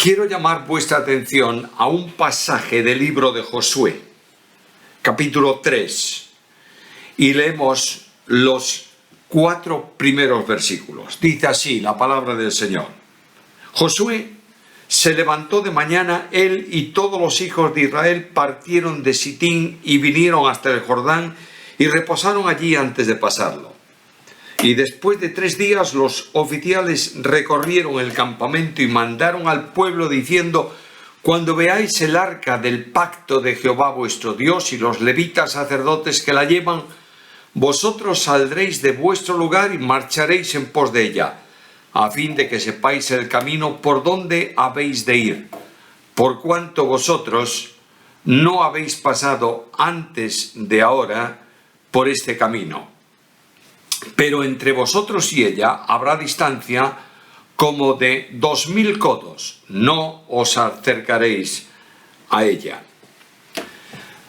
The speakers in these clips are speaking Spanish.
Quiero llamar vuestra atención a un pasaje del libro de Josué, capítulo 3, y leemos los 4 primeros versículos. Dice así la palabra del Señor. Josué se levantó de mañana, él y todos los hijos de Israel partieron de Sitín y vinieron hasta el Jordán y reposaron allí antes de pasarlo. Y después de 3 días los oficiales recorrieron el campamento y mandaron al pueblo diciendo: cuando veáis el arca del pacto de Jehová vuestro Dios y los levitas sacerdotes que la llevan, vosotros saldréis de vuestro lugar y marcharéis en pos de ella, a fin de que sepáis el camino por donde habéis de ir, por cuanto vosotros no habéis pasado antes de ahora por este camino. Pero entre vosotros y ella habrá distancia como de 2000 codos, no os acercaréis a ella.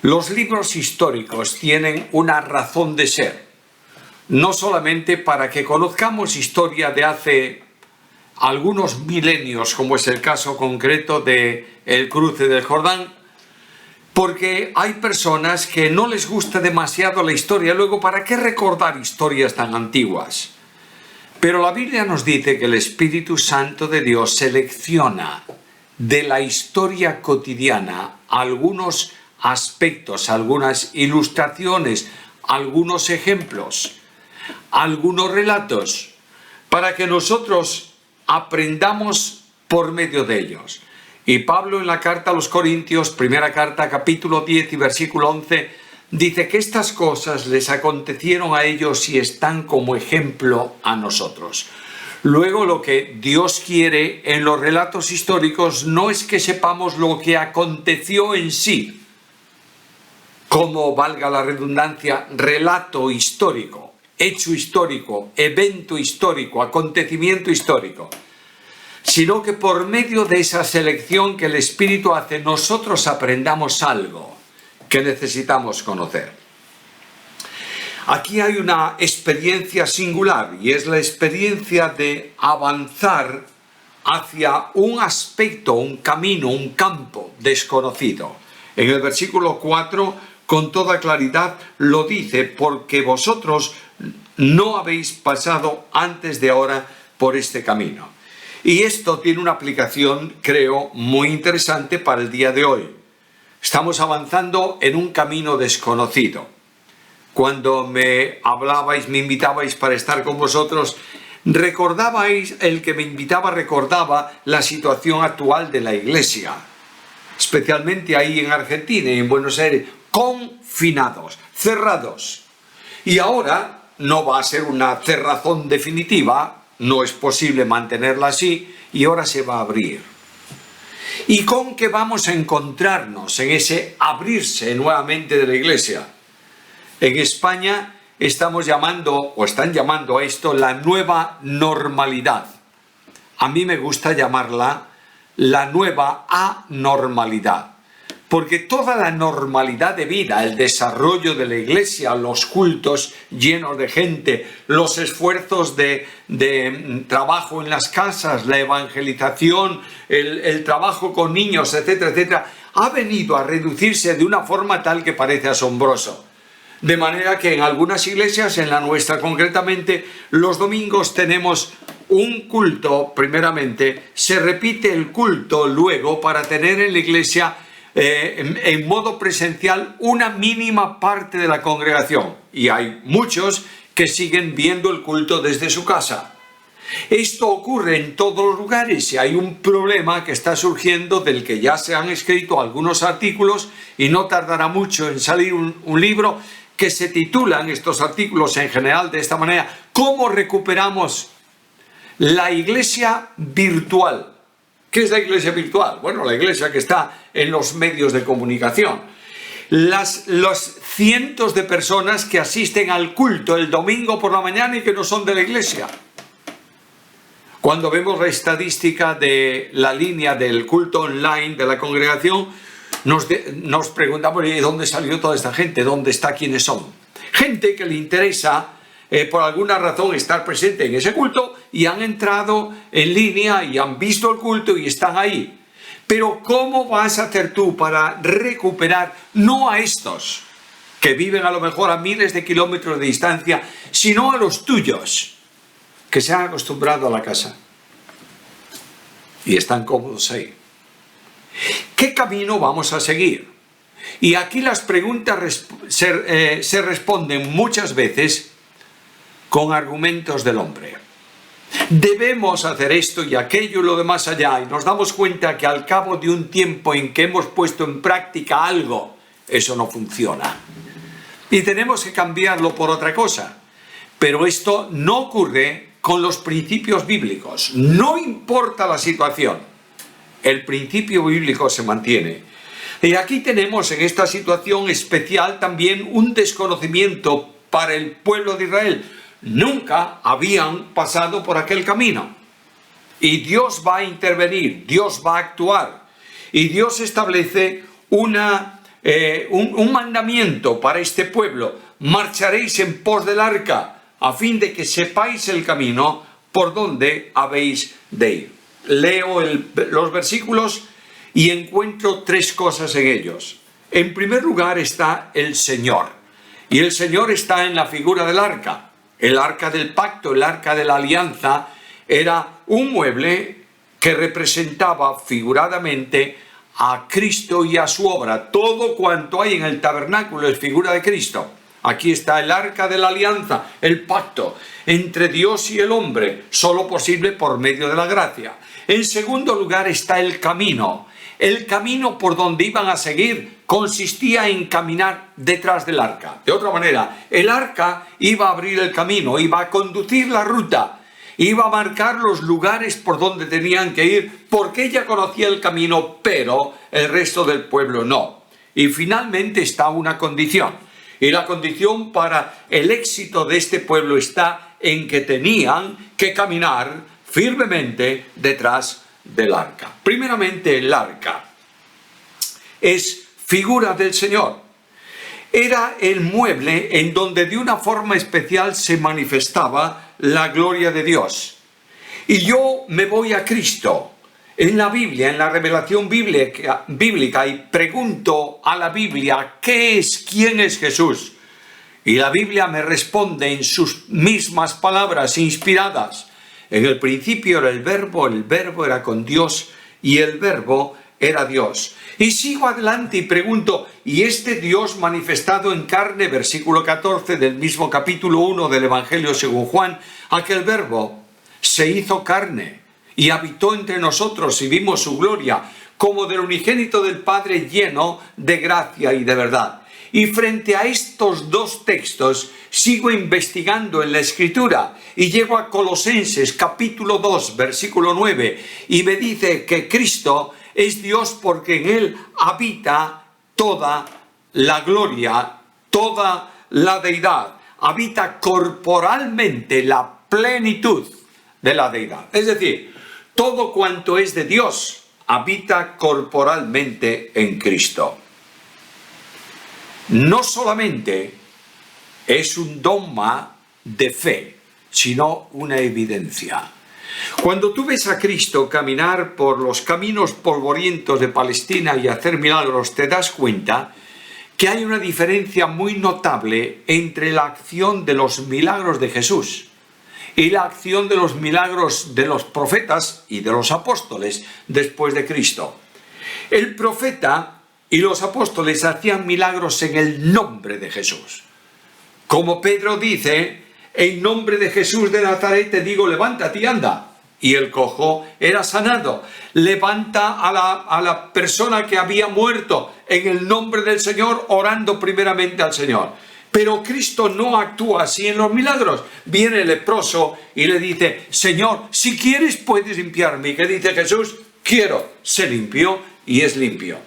Los libros históricos tienen una razón de ser, no solamente para que conozcamos historia de hace algunos milenios, como es el caso concreto del cruce del Jordán, porque hay personas que no les gusta demasiado la historia. Luego, ¿para qué recordar historias tan antiguas? Pero la Biblia nos dice que el Espíritu Santo de Dios selecciona de la historia cotidiana algunos aspectos, algunas ilustraciones, algunos ejemplos, algunos relatos, para que nosotros aprendamos por medio de ellos. Y Pablo en la carta a los Corintios, primera carta, capítulo 10 y versículo 11, dice que estas cosas les acontecieron a ellos y están como ejemplo a nosotros. Luego, lo que Dios quiere en los relatos históricos no es que sepamos lo que aconteció en sí, como, valga la redundancia, relato histórico, hecho histórico, evento histórico, acontecimiento histórico, sino que por medio de esa selección que el Espíritu hace, nosotros aprendamos algo que necesitamos conocer. Aquí hay una experiencia singular, y es la experiencia de avanzar hacia un aspecto, un camino, un campo desconocido. En el versículo 4, con toda claridad lo dice: porque vosotros no habéis pasado antes de ahora por este camino. Y esto tiene una aplicación, creo, muy interesante para el día de hoy. Estamos avanzando en un camino desconocido. Cuando me hablabais, me invitabais para estar con vosotros, recordabais, el que me invitaba recordaba la situación actual de la Iglesia, especialmente ahí en Argentina y en Buenos Aires, confinados, cerrados. Y ahora no va a ser una cerrazón definitiva, no es posible mantenerla así, y ahora se va a abrir. ¿Y con qué vamos a encontrarnos en ese abrirse nuevamente de la Iglesia? En España están llamando a esto la nueva normalidad. A mí me gusta llamarla la nueva anormalidad, porque toda la normalidad de vida, el desarrollo de la Iglesia, los cultos llenos de gente, los esfuerzos de trabajo en las casas, la evangelización, el trabajo con niños, etcétera, etcétera, ha venido a reducirse de una forma tal que parece asombroso. De manera que en algunas iglesias, en la nuestra concretamente, los domingos tenemos un culto, primeramente, se repite el culto luego para tener en la iglesia en modo presencial una mínima parte de la congregación, y hay muchos que siguen viendo el culto desde su casa. Esto ocurre en todos los lugares, y hay un problema que está surgiendo del que ya se han escrito algunos artículos, y no tardará mucho en salir un libro que se titulan estos artículos en general de esta manera: ¿cómo recuperamos la iglesia virtual? ¿Qué es la iglesia virtual? Bueno, la iglesia que está en los medios de comunicación. Los cientos de personas que asisten al culto el domingo por la mañana y que no son de la iglesia. Cuando vemos la estadística de la línea del culto online de la congregación, nos preguntamos: ¿de dónde salió toda esta gente? ¿Dónde está? ¿Quiénes son? Gente que le interesa por alguna razón estar presente en ese culto y han entrado en línea y han visto el culto y están ahí. Pero ¿cómo vas a hacer tú para recuperar, no a estos que viven a lo mejor a miles de kilómetros de distancia, sino a los tuyos, que se han acostumbrado a la casa y están cómodos ahí? ¿Qué camino vamos a seguir? Y aquí las preguntas se responden muchas veces con argumentos del hombre. Debemos hacer esto y aquello y lo de más allá, y nos damos cuenta que al cabo de un tiempo en que hemos puesto en práctica algo, eso no funciona. Y tenemos que cambiarlo por otra cosa. Pero esto no ocurre con los principios bíblicos. No importa la situación, el principio bíblico se mantiene. Y aquí tenemos en esta situación especial también un desconocimiento para el pueblo de Israel. Nunca habían pasado por aquel camino. Y Dios va a intervenir, Dios va a actuar. Y Dios establece un mandamiento para este pueblo. Marcharéis en pos del arca, a fin de que sepáis el camino por donde habéis de ir. Leo los versículos y encuentro tres cosas en ellos. En primer lugar está el Señor. Y el Señor está en la figura del arca. El arca del pacto, el arca de la alianza, era un mueble que representaba figuradamente a Cristo y a su obra. Todo cuanto hay en el tabernáculo es figura de Cristo. Aquí está el arca de la alianza, el pacto entre Dios y el hombre, solo posible por medio de la gracia. En segundo lugar está el camino. El camino por donde iban a seguir consistía en caminar detrás del arca. De otra manera, el arca iba a abrir el camino, iba a conducir la ruta, iba a marcar los lugares por donde tenían que ir, porque ella conocía el camino, pero el resto del pueblo no. Y finalmente está una condición. Y la condición para el éxito de este pueblo está en que tenían que caminar firmemente detrás del arca. Primeramente, el arca es figura del Señor. Era el mueble en donde de una forma especial se manifestaba la gloria de Dios. Y yo me voy a Cristo en la Biblia, en la revelación bíblica, y pregunto a la Biblia, ¿quién es Jesús? Y la Biblia me responde en sus mismas palabras inspiradas. En el principio era el verbo era con Dios y el verbo era Dios. Y sigo adelante y pregunto, ¿y este Dios manifestado en carne? Versículo 14 del mismo capítulo 1 del Evangelio según Juan, aquel verbo se hizo carne y habitó entre nosotros y vimos su gloria, como del unigénito del Padre, lleno de gracia y de verdad. Y frente a estos dos textos sigo investigando en la Escritura y llego a Colosenses capítulo 2 versículo 9 y me dice que Cristo es Dios porque en Él habita toda la gloria, toda la deidad. Habita corporalmente la plenitud de la deidad. Es decir, todo cuanto es de Dios habita corporalmente en Cristo. No solamente es un dogma de fe, sino una evidencia. Cuando tú ves a Cristo caminar por los caminos polvorientos de Palestina y hacer milagros, te das cuenta que hay una diferencia muy notable entre la acción de los milagros de Jesús y la acción de los milagros de los profetas y de los apóstoles después de Cristo. El profeta y los apóstoles hacían milagros en el nombre de Jesús. Como Pedro dice, en nombre de Jesús de Nazaret te digo, levántate y anda. Y el cojo era sanado. Levanta a la persona que había muerto en el nombre del Señor, orando primeramente al Señor. Pero Cristo no actúa así en los milagros. Viene el leproso y le dice, Señor, si quieres puedes limpiarme. ¿Y qué dice Jesús? Quiero. Se limpió y es limpio.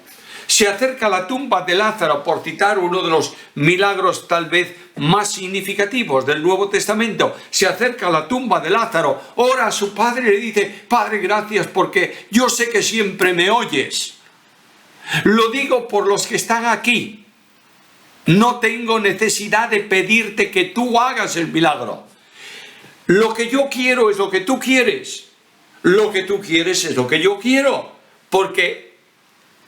Se acerca a la tumba de Lázaro, por citar uno de los milagros tal vez más significativos del Nuevo Testamento. Se acerca a la tumba de Lázaro, ora a su padre y le dice, Padre, gracias porque yo sé que siempre me oyes. Lo digo por los que están aquí. No tengo necesidad de pedirte que tú hagas el milagro. Lo que yo quiero es lo que tú quieres. Lo que tú quieres es lo que yo quiero. Porque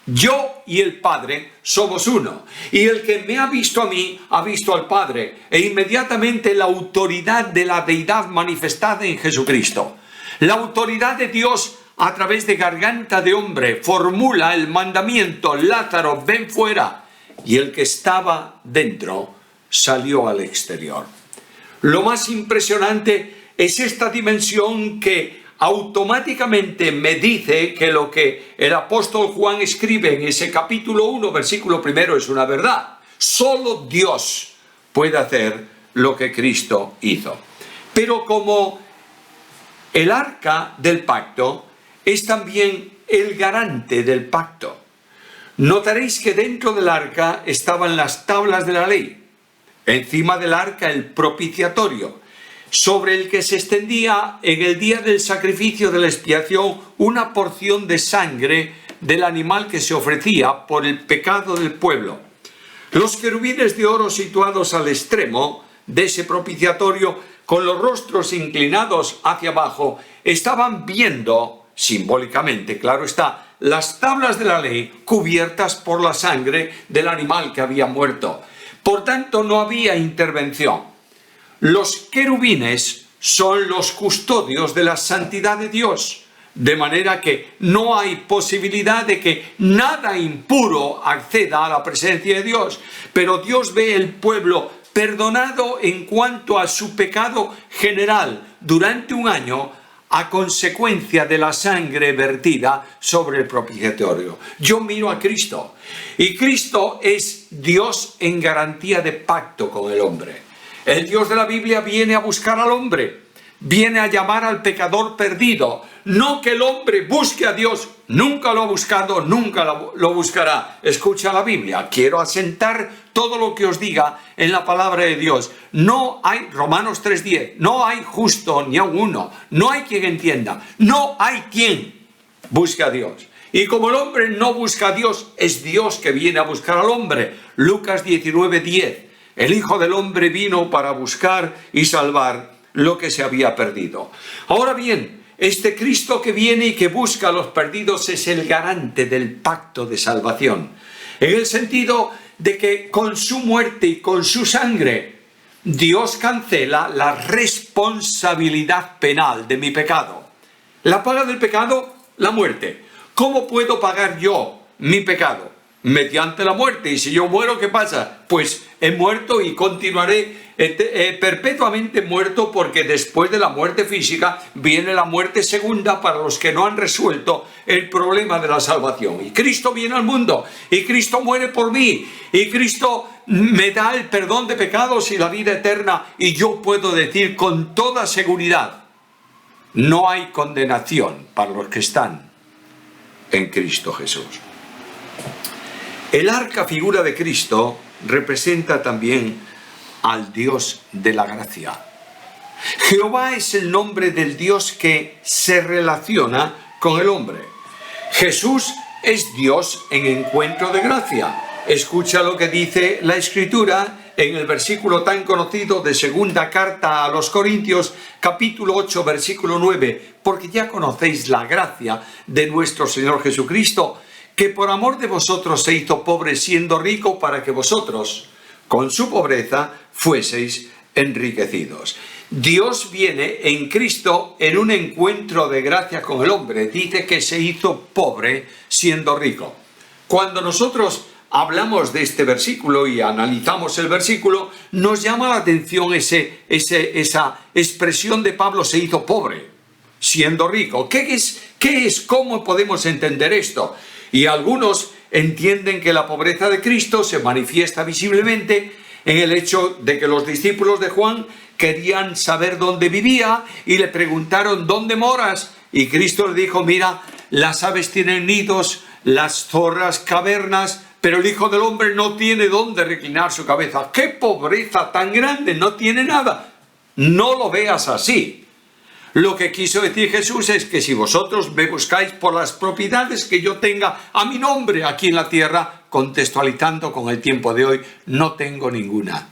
Yo y el Padre somos uno. Y el que me ha visto a mí, ha visto al Padre. E inmediatamente la autoridad de la deidad manifestada en Jesucristo. La autoridad de Dios a través de garganta de hombre formula el mandamiento: Lázaro, ven fuera. Y el que estaba dentro salió al exterior. Lo más impresionante es esta dimensión que automáticamente me dice que lo que el apóstol Juan escribe en ese capítulo 1, versículo 1 es una verdad. Solo Dios puede hacer lo que Cristo hizo. Pero como el arca del pacto es también el garante del pacto, notaréis que dentro del arca estaban las tablas de la ley. Encima del arca el propiciatorio, sobre el que se extendía en el día del sacrificio de la expiación una porción de sangre del animal que se ofrecía por el pecado del pueblo. Los querubines de oro situados al extremo de ese propiciatorio, con los rostros inclinados hacia abajo, estaban viendo, simbólicamente, claro está, las tablas de la ley cubiertas por la sangre del animal que había muerto. Por tanto, no había intervención. Los querubines son los custodios de la santidad de Dios, de manera que no hay posibilidad de que nada impuro acceda a la presencia de Dios. Pero Dios ve el pueblo perdonado en cuanto a su pecado general durante un año, a consecuencia de la sangre vertida sobre el propiciatorio. Yo miro a Cristo, y Cristo es Dios en garantía de pacto con el hombre. El Dios de la Biblia viene a buscar al hombre, viene a llamar al pecador perdido. No que el hombre busque a Dios, nunca lo ha buscado, nunca lo buscará. Escucha la Biblia, quiero asentar todo lo que os diga en la palabra de Dios. No hay, Romanos 3:10, no hay justo ni aun uno, no hay quien entienda, no hay quien busque a Dios. Y como el hombre no busca a Dios, es Dios que viene a buscar al hombre. Lucas 19:10. El Hijo del Hombre vino para buscar y salvar lo que se había perdido. Ahora bien, este Cristo que viene y que busca a los perdidos es el garante del pacto de salvación. En el sentido de que con su muerte y con su sangre, Dios cancela la responsabilidad penal de mi pecado. La paga del pecado, la muerte. ¿Cómo puedo pagar yo mi pecado? Mediante la muerte. Y si yo muero, ¿qué pasa? Pues he muerto y continuaré perpetuamente muerto, porque después de la muerte física viene la muerte segunda para los que no han resuelto el problema de la salvación. Y Cristo viene al mundo, y Cristo muere por mí, y Cristo me da el perdón de pecados y la vida eterna, y yo puedo decir con toda seguridad: no hay condenación para los que están en Cristo Jesús. El arca, figura de Cristo, representa también al Dios de la gracia. Jehová es el nombre del Dios que se relaciona con el hombre. Jesús es Dios en encuentro de gracia. Escucha lo que dice la Escritura en el versículo tan conocido de segunda carta a los Corintios, capítulo 8, versículo 9. Porque ya conocéis la gracia de nuestro Señor Jesucristo, que por amor de vosotros se hizo pobre siendo rico, para que vosotros, con su pobreza, fueseis enriquecidos. Dios viene en Cristo en un encuentro de gracia con el hombre. Dice que se hizo pobre siendo rico. Cuando nosotros hablamos de este versículo y analizamos el versículo, nos llama la atención esa expresión de Pablo: se hizo pobre siendo rico. ¿Qué es? ¿Cómo podemos entender esto? Y algunos entienden que la pobreza de Cristo se manifiesta visiblemente en el hecho de que los discípulos de Juan querían saber dónde vivía y le preguntaron: ¿dónde moras? Y Cristo les dijo: mira, las aves tienen nidos, las zorras cavernas, pero el Hijo del Hombre no tiene dónde reclinar su cabeza. ¡Qué pobreza tan grande! No tiene nada. No lo veas así. Lo que quiso decir Jesús es que si vosotros me buscáis por las propiedades que yo tenga a mi nombre aquí en la tierra, contextualizando con el tiempo de hoy, no tengo ninguna.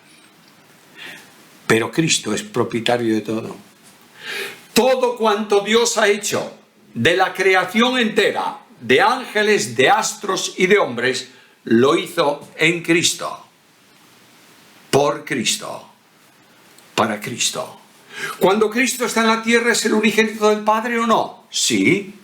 Pero Cristo es propietario de todo. Todo cuanto Dios ha hecho, de la creación entera, de ángeles, de astros y de hombres, lo hizo en Cristo, por Cristo, para Cristo. Cuando Cristo está en la tierra, ¿es el unigénito del Padre o no? Sí.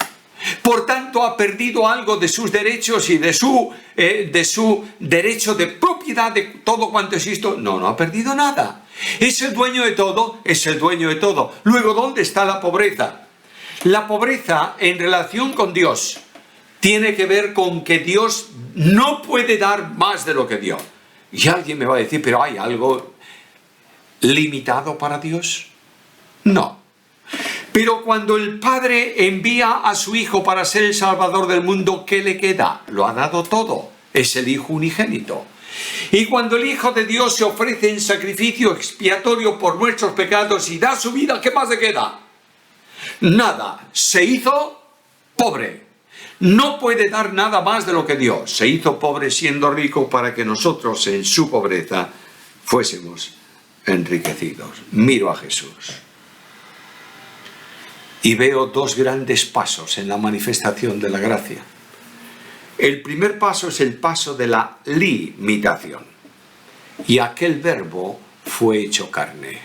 Por tanto, ¿ha perdido algo de sus derechos y de su derecho de propiedad de todo cuanto existe? No, no ha perdido nada. ¿Es el dueño de todo? Es el dueño de todo. Luego, ¿dónde está la pobreza? La pobreza en relación con Dios tiene que ver con que Dios no puede dar más de lo que dio. Y alguien me va a decir, ¿pero hay algo limitado para Dios? No. Pero cuando el Padre envía a su Hijo para ser el Salvador del mundo, ¿qué le queda? Lo ha dado todo. Es el Hijo unigénito. Y cuando el Hijo de Dios se ofrece en sacrificio expiatorio por nuestros pecados y da su vida, ¿qué más le queda? Nada. Se hizo pobre. No puede dar nada más de lo que dio. Se hizo pobre siendo rico para que nosotros en su pobreza fuésemos enriquecidos. Miro a Jesús y veo dos grandes pasos en la manifestación de la gracia. El primer paso es el paso de la limitación. Y aquel verbo fue hecho carne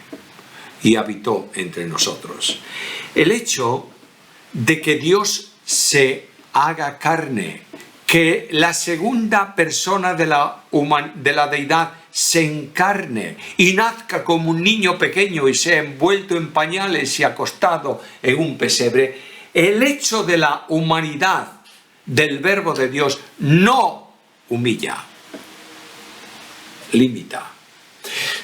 y habitó entre nosotros. El hecho de que Dios se haga carne, que la segunda persona de la deidad se encarne y nazca como un niño pequeño y sea envuelto en pañales y acostado en un pesebre, el hecho de la humanidad del Verbo de Dios no humilla, limita.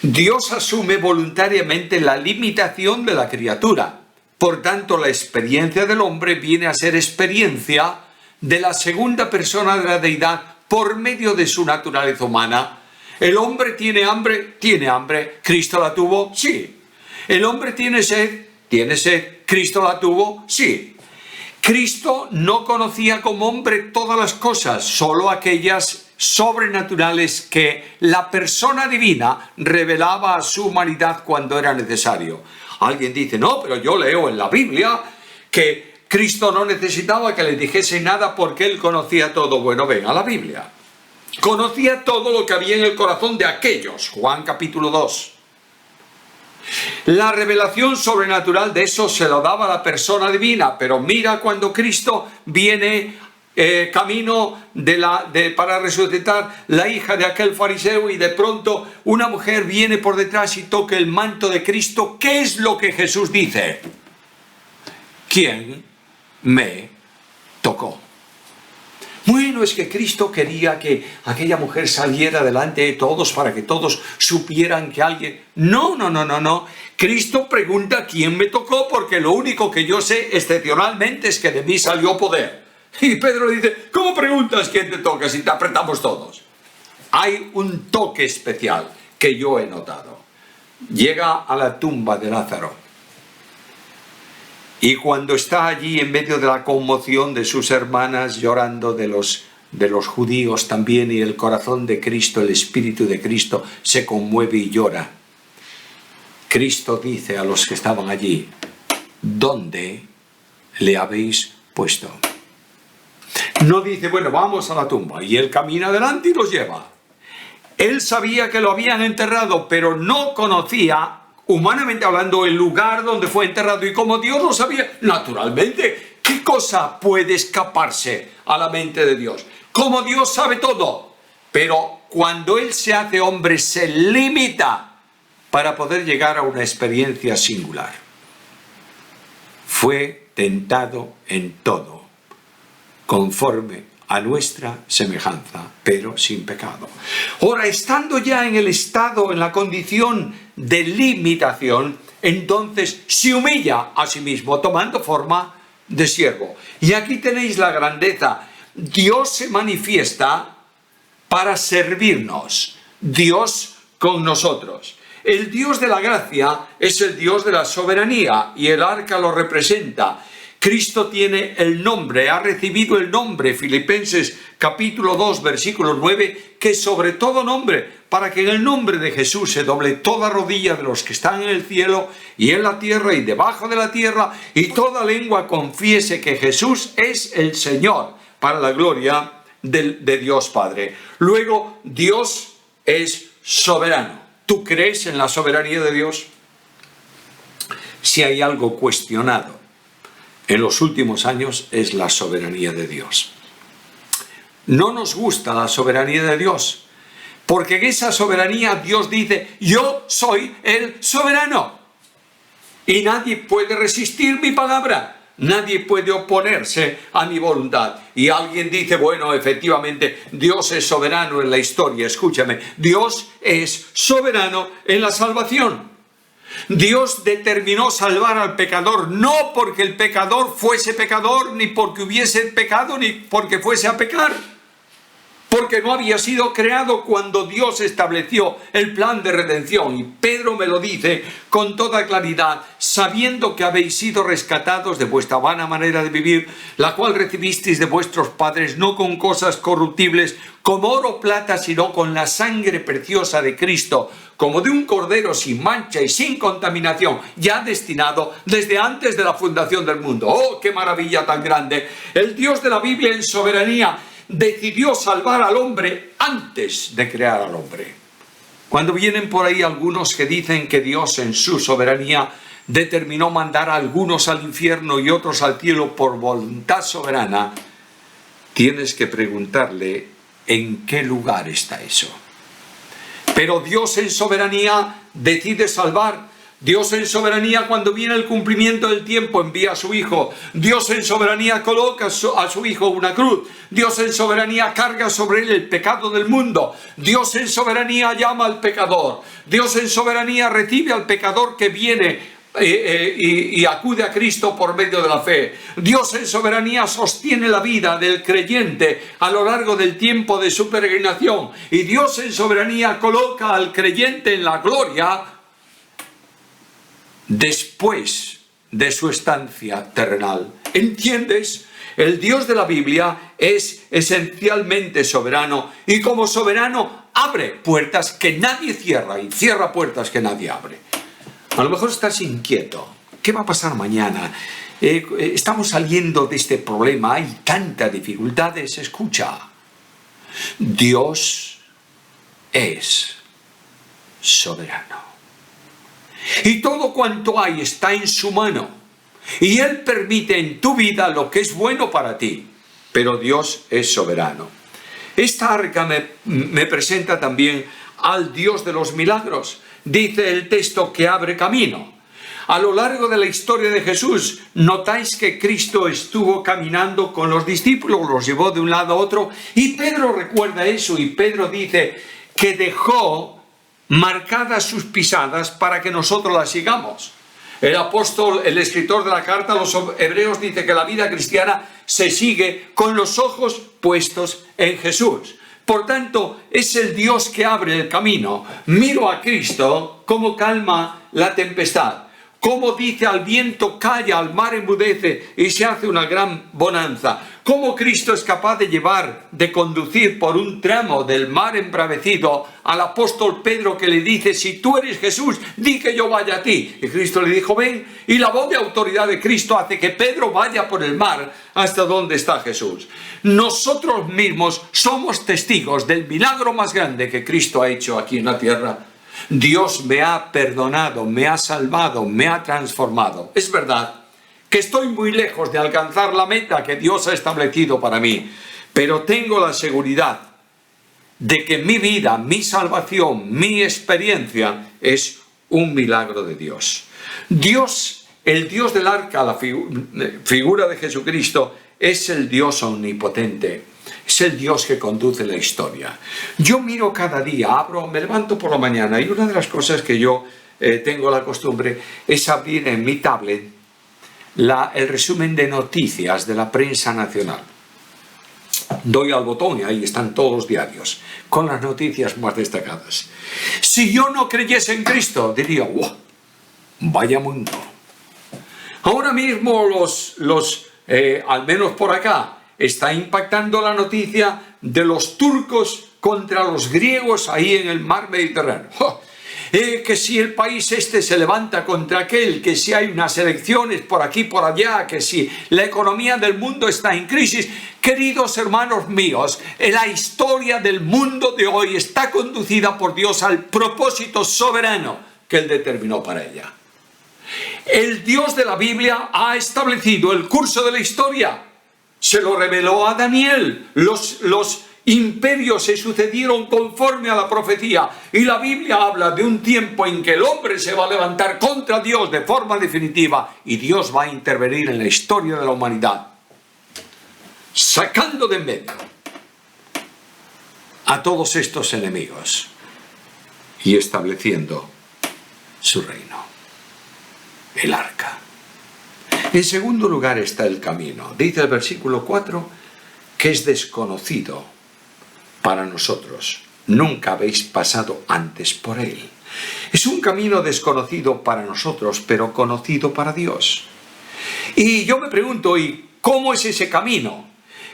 Dios asume voluntariamente la limitación de la criatura. Por tanto, la experiencia del hombre viene a ser experiencia de la segunda persona de la deidad por medio de su naturaleza humana. ¿El hombre tiene hambre? Tiene hambre. ¿Cristo la tuvo? Sí. ¿El hombre tiene sed? Tiene sed. ¿Cristo la tuvo? Sí. Cristo no conocía como hombre todas las cosas, solo aquellas sobrenaturales que la persona divina revelaba a su humanidad cuando era necesario. Alguien dice, no, pero yo leo en la Biblia que Cristo no necesitaba que le dijese nada porque Él conocía todo. Bueno, ven a la Biblia. Conocía todo lo que había en el corazón de aquellos. Juan capítulo 2. La revelación sobrenatural de eso se lo daba la persona divina. Pero mira cuando Cristo viene camino para resucitar la hija de aquel fariseo y de pronto una mujer viene por detrás y toca el manto de Cristo. ¿Qué es lo que Jesús dice? ¿Quién me tocó? Bueno, es que Cristo quería que aquella mujer saliera delante de todos para que todos supieran que alguien... No. Cristo pregunta quién me tocó porque lo único que yo sé excepcionalmente es que de mí salió poder. Y Pedro dice, ¿cómo preguntas quién te toca si te apretamos todos? Hay un toque especial que yo he notado. Llega a la tumba de Lázaro. Y cuando está allí en medio de la conmoción de sus hermanas llorando de los judíos también y el corazón de Cristo, el Espíritu de Cristo se conmueve y llora. Cristo dice a los que estaban allí, ¿dónde le habéis puesto? No dice, bueno, vamos a la tumba y él camina adelante y los lleva. Él sabía que lo habían enterrado, pero no conocía humanamente hablando, el lugar donde fue enterrado. Y como Dios lo sabía, naturalmente, ¿qué cosa puede escaparse a la mente de Dios? Como Dios sabe todo. Pero cuando Él se hace hombre, se limita para poder llegar a una experiencia singular. Fue tentado en todo, conforme a nuestra semejanza, pero sin pecado. Ahora, estando ya en el estado, en la condición de limitación, entonces se humilla a sí mismo, tomando forma de siervo. Y aquí tenéis la grandeza. Dios se manifiesta para servirnos. Dios con nosotros. El Dios de la gracia es el Dios de la soberanía y el arca lo representa. Cristo tiene el nombre, ha recibido el nombre, Filipenses capítulo 2, versículo 9, que sobre todo nombre, para que en el nombre de Jesús se doble toda rodilla de los que están en el cielo y en la tierra y debajo de la tierra, y toda lengua confiese que Jesús es el Señor, para la gloria de Dios Padre. Luego, Dios es soberano. ¿Tú crees en la soberanía de Dios? Si hay algo cuestionado en los últimos años es la soberanía de Dios. No nos gusta la soberanía de Dios, porque en esa soberanía Dios dice: yo soy el soberano y nadie puede resistir mi palabra. Nadie puede oponerse a mi voluntad. Y alguien dice: bueno, efectivamente, Dios es soberano en la historia. Escúchame, Dios es soberano en la salvación. Dios determinó salvar al pecador, no porque el pecador fuese pecador, ni porque hubiese pecado, ni porque fuese a pecar. Porque no había sido creado cuando Dios estableció el plan de redención. Y Pedro me lo dice con toda claridad: sabiendo que habéis sido rescatados de vuestra vana manera de vivir, la cual recibisteis de vuestros padres, no con cosas corruptibles como oro o plata, sino con la sangre preciosa de Cristo, como de un cordero sin mancha y sin contaminación, ya destinado desde antes de la fundación del mundo. ¡Oh, qué maravilla tan grande! El Dios de la Biblia en soberanía decidió salvar al hombre antes de crear al hombre. Cuando vienen por ahí algunos que dicen que Dios en su soberanía determinó mandar a algunos al infierno y otros al cielo por voluntad soberana, tienes que preguntarle en qué lugar está eso. Pero Dios en soberanía decide salvar. Dios en soberanía, cuando viene el cumplimiento del tiempo, envía a su Hijo. Dios en soberanía coloca a su Hijo una cruz. Dios en soberanía carga sobre él el pecado del mundo. Dios en soberanía llama al pecador. Dios en soberanía recibe al pecador que viene y acude a Cristo por medio de la fe. Dios en soberanía sostiene la vida del creyente a lo largo del tiempo de su peregrinación. Y Dios en soberanía coloca al creyente en la gloria después de su estancia terrenal. ¿Entiendes? El Dios de la Biblia es esencialmente soberano, y como soberano abre puertas que nadie cierra y cierra puertas que nadie abre. A lo mejor estás inquieto. ¿Qué va a pasar mañana? Estamos saliendo de este problema, hay tantas dificultades. Escucha, Dios es soberano. Y todo cuanto hay está en su mano. Y Él permite en tu vida lo que es bueno para ti. Pero Dios es soberano. Esta arca me presenta también al Dios de los milagros. Dice el texto que abre camino. A lo largo de la historia de Jesús, notáis que Cristo estuvo caminando con los discípulos, los llevó de un lado a otro. Y Pedro recuerda eso, y Pedro dice que dejó marcadas sus pisadas para que nosotros las sigamos. El apóstol, el escritor de la carta a los hebreos, dice que la vida cristiana se sigue con los ojos puestos en Jesús. Por tanto, es el Dios que abre el camino. Miro a Cristo cómo calma la tempestad, cómo dice al viento: calla, al mar enmudece, y se hace una gran bonanza. Cómo Cristo es capaz de conducir por un tramo del mar embravecido al apóstol Pedro, que le dice: si tú eres Jesús, di que yo vaya a ti. Y Cristo le dijo: ven. Y la voz de autoridad de Cristo hace que Pedro vaya por el mar hasta donde está Jesús. Nosotros mismos somos testigos del milagro más grande que Cristo ha hecho aquí en la tierra. Dios me ha perdonado, me ha salvado, me ha transformado. Es verdad que estoy muy lejos de alcanzar la meta que Dios ha establecido para mí, pero tengo la seguridad de que mi vida, mi salvación, mi experiencia es un milagro de Dios. Dios, el Dios del arca, la figura de Jesucristo, es el Dios omnipotente. Es el Dios que conduce la historia. Yo miro cada día, me levanto por la mañana, y una de las cosas que yo tengo la costumbre es abrir en mi tablet el resumen de noticias de la prensa nacional. Doy al botón y ahí están todos los diarios con las noticias más destacadas. Si yo no creyese en Cristo, diría: ¡wow! Vaya mundo. Ahora mismo al menos por acá, está impactando la noticia de los turcos contra los griegos ahí en el mar Mediterráneo. ¡Oh! que si el país este se levanta contra aquel, que si hay unas elecciones por aquí, por allá, que si la economía del mundo está en crisis. Queridos hermanos míos, la historia del mundo de hoy está conducida por Dios al propósito soberano que Él determinó para ella. El Dios de la Biblia ha establecido el curso de la historia. Se lo reveló a Daniel. Los imperios se sucedieron conforme a la profecía, y la Biblia habla de un tiempo en que el hombre se va a levantar contra Dios de forma definitiva, y Dios va a intervenir en la historia de la humanidad, sacando de en medio a todos estos enemigos y estableciendo su reino, el arca. En segundo lugar está el camino. Dice el versículo 4 que es desconocido para nosotros. Nunca habéis pasado antes por él. Es un camino desconocido para nosotros, pero conocido para Dios. Y yo me pregunto, ¿y cómo es ese camino?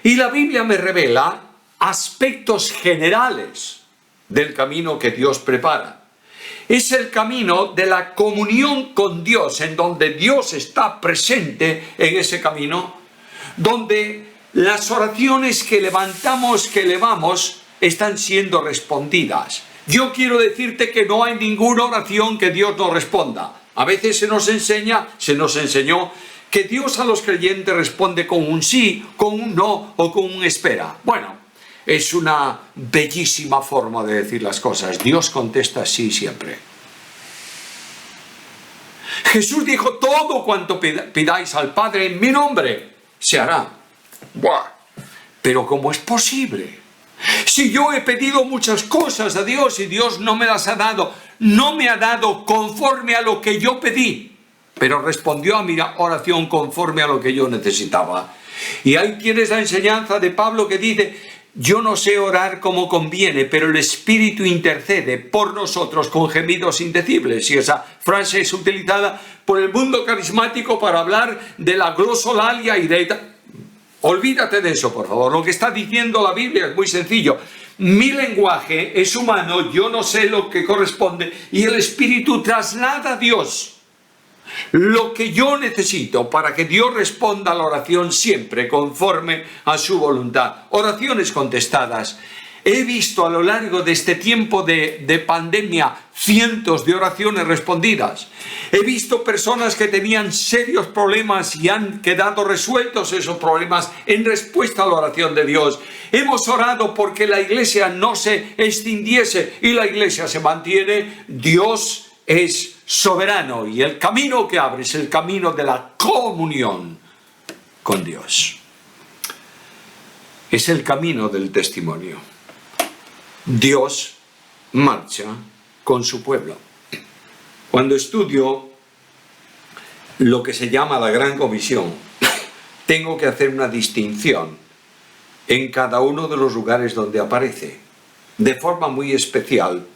Y la Biblia me revela aspectos generales del camino que Dios prepara. Es el camino de la comunión con Dios, en donde Dios está presente en ese camino, donde las oraciones que levantamos, que elevamos, están siendo respondidas. Yo quiero decirte que no hay ninguna oración que Dios no responda. A veces se nos enseñó que Dios a los creyentes responde con un sí, con un no o con un espera. Bueno, es una bellísima forma de decir las cosas. Dios contesta sí siempre. Jesús dijo: todo cuanto pidáis al Padre en mi nombre se hará. ¡Buah! Pero ¿cómo es posible? Si yo he pedido muchas cosas a Dios y Dios no me las ha dado, no me ha dado conforme a lo que yo pedí, pero respondió a mi oración conforme a lo que yo necesitaba. Y ahí tienes la enseñanza de Pablo que dice: yo no sé orar como conviene, pero el Espíritu intercede por nosotros con gemidos indecibles. Y esa frase es utilizada por el mundo carismático para hablar de la glosolalia y de... Olvídate de eso, por favor. Lo que está diciendo la Biblia es muy sencillo. Mi lenguaje es humano, yo no sé lo que corresponde, y el Espíritu traslada a Dios lo que yo necesito para que Dios responda a la oración siempre conforme a su voluntad. Oraciones contestadas. He visto a lo largo de este tiempo de pandemia cientos de oraciones respondidas. He visto personas que tenían serios problemas y han quedado resueltos esos problemas en respuesta a la oración de Dios. Hemos orado porque la iglesia no se extinguiese y la iglesia se mantiene. Dios es soberano y el camino que abre es el camino de la comunión con Dios. Es el camino del testimonio. Dios marcha con su pueblo. Cuando estudio lo que se llama la Gran Comisión, tengo que hacer una distinción en cada uno de los lugares donde aparece, de forma muy especial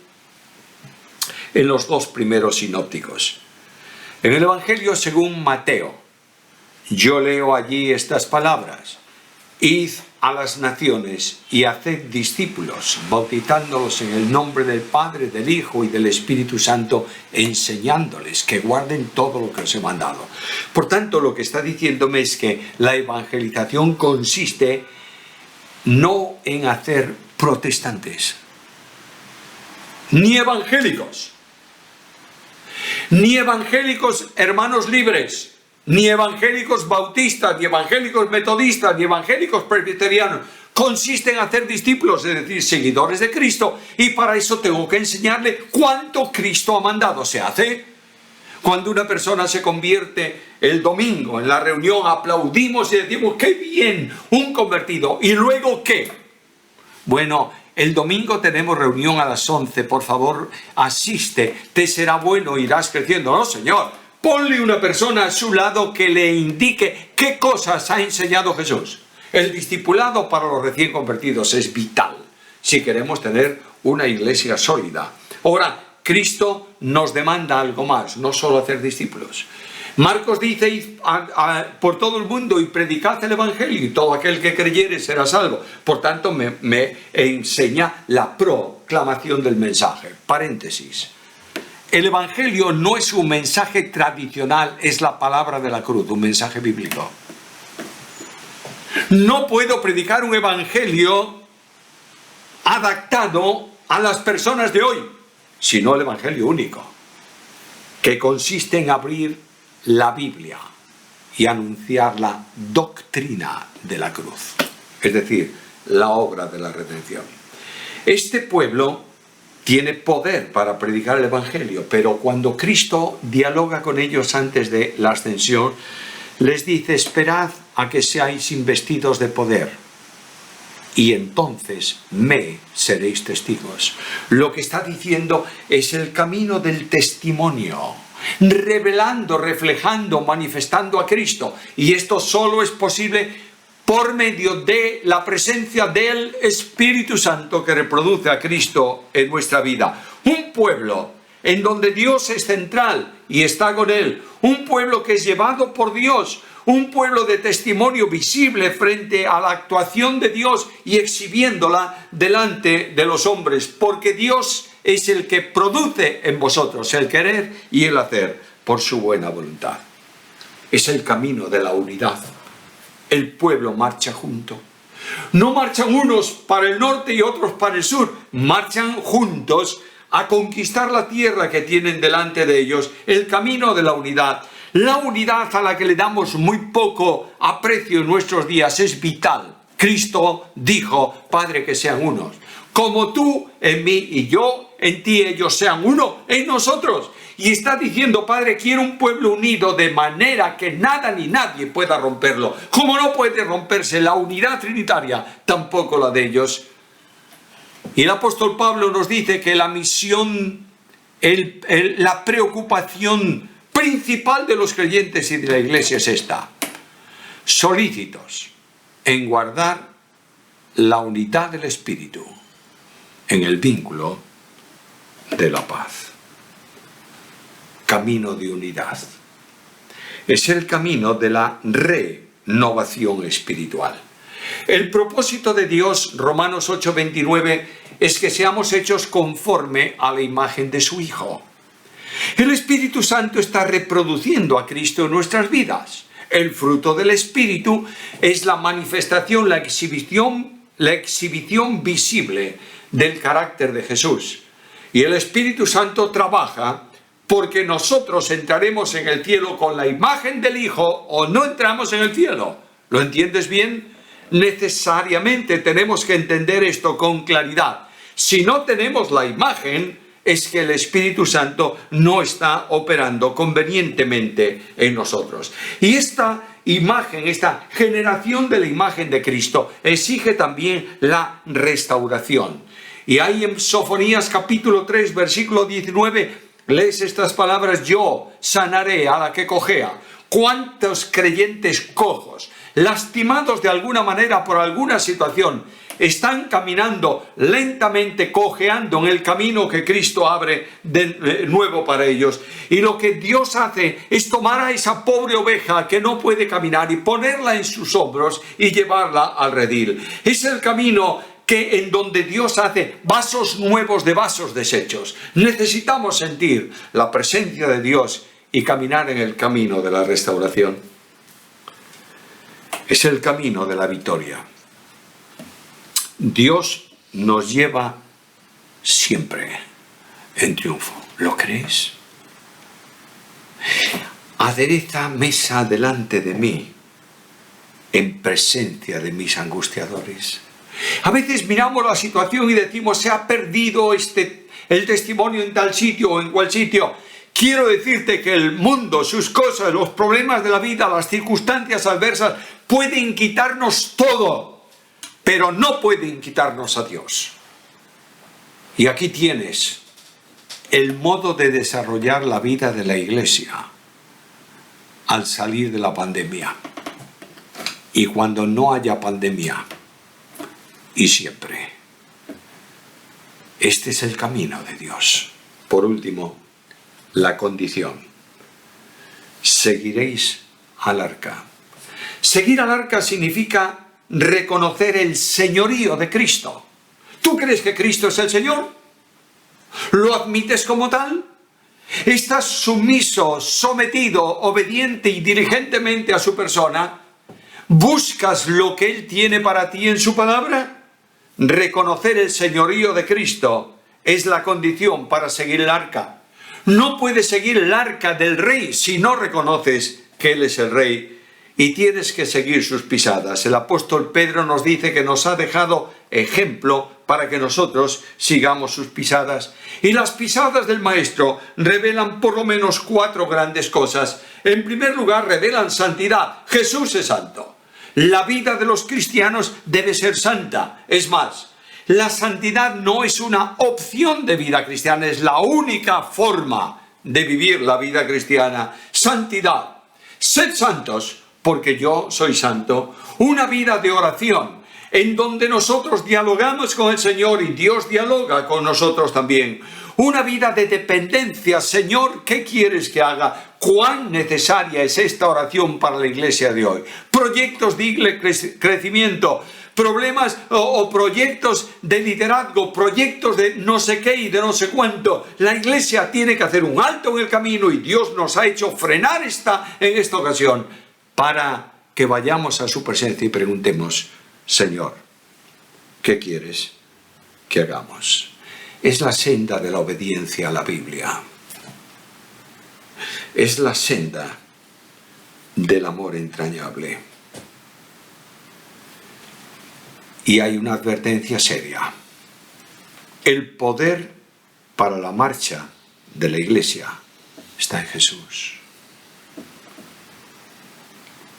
en los dos primeros sinópticos. En el Evangelio según Mateo, yo leo allí estas palabras: id a las naciones y haced discípulos, bautizándolos en el nombre del Padre, del Hijo y del Espíritu Santo, enseñándoles que guarden todo lo que os he mandado. Por tanto, lo que está diciéndome es que la evangelización consiste no en hacer protestantes, ni evangélicos hermanos libres, ni evangélicos bautistas, ni evangélicos metodistas, ni evangélicos presbiterianos. Consiste en hacer discípulos, es decir, seguidores de Cristo, y para eso tengo que enseñarle cuánto Cristo ha mandado. Se hace. Cuando una persona se convierte el domingo en la reunión, aplaudimos y decimos: ¡qué bien! Un convertido. ¿Y luego qué? Bueno, el domingo tenemos reunión a las 11, por favor, asiste, te será bueno, irás creciendo. No, señor. Ponle una persona a su lado que le indique qué cosas ha enseñado Jesús. El discipulado para los recién convertidos es vital si queremos tener una iglesia sólida. Ahora, Cristo nos demanda algo más, no solo hacer discípulos. Marcos dice: id por todo el mundo y predicad el Evangelio, y todo aquel que creyere será salvo. Por tanto, me enseña la proclamación del mensaje. Paréntesis. El Evangelio no es un mensaje tradicional, es la palabra de la cruz, un mensaje bíblico. No puedo predicar un Evangelio adaptado a las personas de hoy, sino el Evangelio único, que consiste en abrir la Biblia y anunciar la doctrina de la cruz, es decir, la obra de la redención. Este pueblo tiene poder para predicar el Evangelio, pero cuando Cristo dialoga con ellos antes de la ascensión, les dice: esperad a que seáis investidos de poder, y entonces me seréis testigos. Lo que está diciendo es el camino del testimonio, revelando, reflejando, manifestando a Cristo. Y esto solo es posible por medio de la presencia del Espíritu Santo que reproduce a Cristo en nuestra vida. Un pueblo en donde Dios es central y está con Él. Un pueblo que es llevado por Dios. Un pueblo de testimonio visible frente a la actuación de Dios y exhibiéndola delante de los hombres. Porque Dios es el que produce en vosotros el querer y el hacer por su buena voluntad. Es el camino de la unidad. El pueblo marcha junto. No marchan unos para el norte y otros para el sur. Marchan juntos a conquistar la tierra que tienen delante de ellos. El camino de la unidad. La unidad, a la que le damos muy poco aprecio en nuestros días, es vital. Cristo dijo: Padre, que sean unos. Como tú en mí y yo en ti, ellos sean uno en nosotros. Y está diciendo: Padre, quiero un pueblo unido de manera que nada ni nadie pueda romperlo. Como no puede romperse la unidad trinitaria, tampoco la de ellos. Y el apóstol Pablo nos dice que la misión, la preocupación principal de los creyentes y de la iglesia es esta: solícitos en guardar la unidad del Espíritu en el vínculo de la paz. Camino de unidad. Es el camino de la renovación espiritual. El propósito de Dios, Romanos 8:29, es que seamos hechos conforme a la imagen de su Hijo. El Espíritu Santo está reproduciendo a Cristo en nuestras vidas. El fruto del Espíritu es la manifestación, la exhibición visible del carácter de Jesús. Y el Espíritu Santo trabaja porque nosotros entraremos en el cielo con la imagen del Hijo o no entramos en el cielo. ¿Lo entiendes bien? Necesariamente tenemos que entender esto con claridad. Si no tenemos la imagen, es que el Espíritu Santo no está operando convenientemente en nosotros. Y esta imagen, esta generación de la imagen de Cristo, exige también la restauración. Y ahí en Sofonías capítulo 3, versículo 19, lees estas palabras: yo sanaré a la que cojea. ¿Cuántos creyentes cojos, lastimados de alguna manera por alguna situación, están caminando lentamente, cojeando en el camino que Cristo abre de nuevo para ellos? Y lo que Dios hace es tomar a esa pobre oveja que no puede caminar y ponerla en sus hombros y llevarla al redil. Es el camino en donde Dios hace vasos nuevos de vasos deshechos. Necesitamos sentir la presencia de Dios y caminar en el camino de la restauración. Es el camino de la victoria. Dios nos lleva siempre en triunfo. ¿Lo crees? Adereza mesa delante de mí en presencia de mis angustiadores. A veces miramos la situación y decimos: se ha perdido el testimonio en tal sitio o en cual sitio. Quiero decirte que el mundo, sus cosas, los problemas de la vida, las circunstancias adversas pueden quitarnos todo, pero no pueden quitarnos a Dios. Y aquí tienes el modo de desarrollar la vida de la iglesia al salir de la pandemia y cuando no haya pandemia. Y siempre. Este es el camino de Dios. Por último, la condición. Seguiréis al arca. Seguir al arca significa reconocer el señorío de Cristo. ¿Tú crees que Cristo es el Señor? ¿Lo admites como tal? ¿Estás sumiso, sometido, obediente y diligentemente a su persona? ¿Buscas lo que Él tiene para ti en su palabra? Reconocer el señorío de Cristo es la condición para seguir el arca. No puedes seguir el arca del Rey si no reconoces que Él es el Rey, y tienes que seguir sus pisadas. El apóstol Pedro nos dice que nos ha dejado ejemplo para que nosotros sigamos sus pisadas. Y las pisadas del Maestro revelan por lo menos 4 grandes cosas. En primer lugar, revelan santidad. Jesús es santo. La vida de los cristianos debe ser santa. Es más, la santidad no es una opción de vida cristiana, es la única forma de vivir la vida cristiana. Santidad. Sed santos, porque yo soy santo. Una vida de oración, en donde nosotros dialogamos con el Señor y Dios dialoga con nosotros también. Una vida de dependencia. Señor, ¿qué quieres que haga? ¿Cuán necesaria es esta oración para la iglesia de hoy? Proyectos de crecimiento, problemas o proyectos de liderazgo, proyectos de no sé qué y de no sé cuánto. La iglesia tiene que hacer un alto en el camino y Dios nos ha hecho frenar en esta ocasión para que vayamos a su presencia y preguntemos: Señor, ¿qué quieres que hagamos? Es la senda de la obediencia a la Biblia. Es la senda del amor entrañable. Y hay una advertencia seria. El poder para la marcha de la iglesia está en Jesús.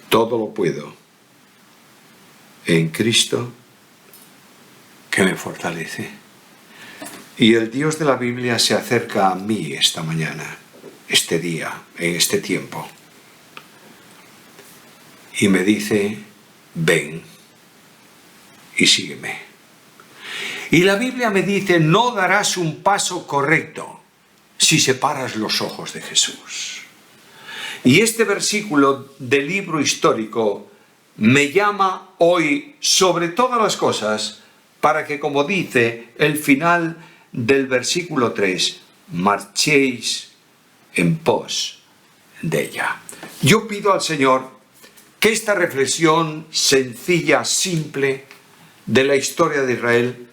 Todo lo puedo en Cristo que me fortalece. Y el Dios de la Biblia se acerca a mí esta mañana, este día, en este tiempo, y me dice: ven y sígueme. Y la Biblia me dice: no darás un paso correcto si separas los ojos de Jesús. Y este versículo del libro histórico me llama hoy sobre todas las cosas para que, como dice el final del versículo 3, marchéis en pos de ella. Yo pido al Señor que esta reflexión sencilla, simple, de la historia de Israel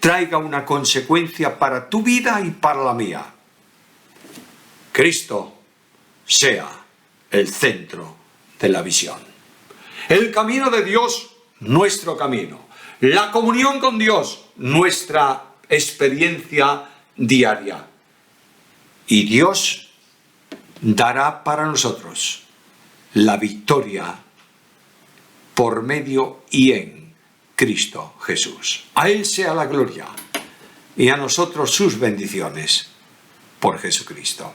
traiga una consecuencia para tu vida y para la mía. Cristo sea el centro de la visión. El camino de Dios, nuestro camino. La comunión con Dios, nuestra experiencia diaria. Y Dios dará para nosotros la victoria por medio y en Cristo Jesús. A Él sea la gloria y a nosotros sus bendiciones por Jesucristo.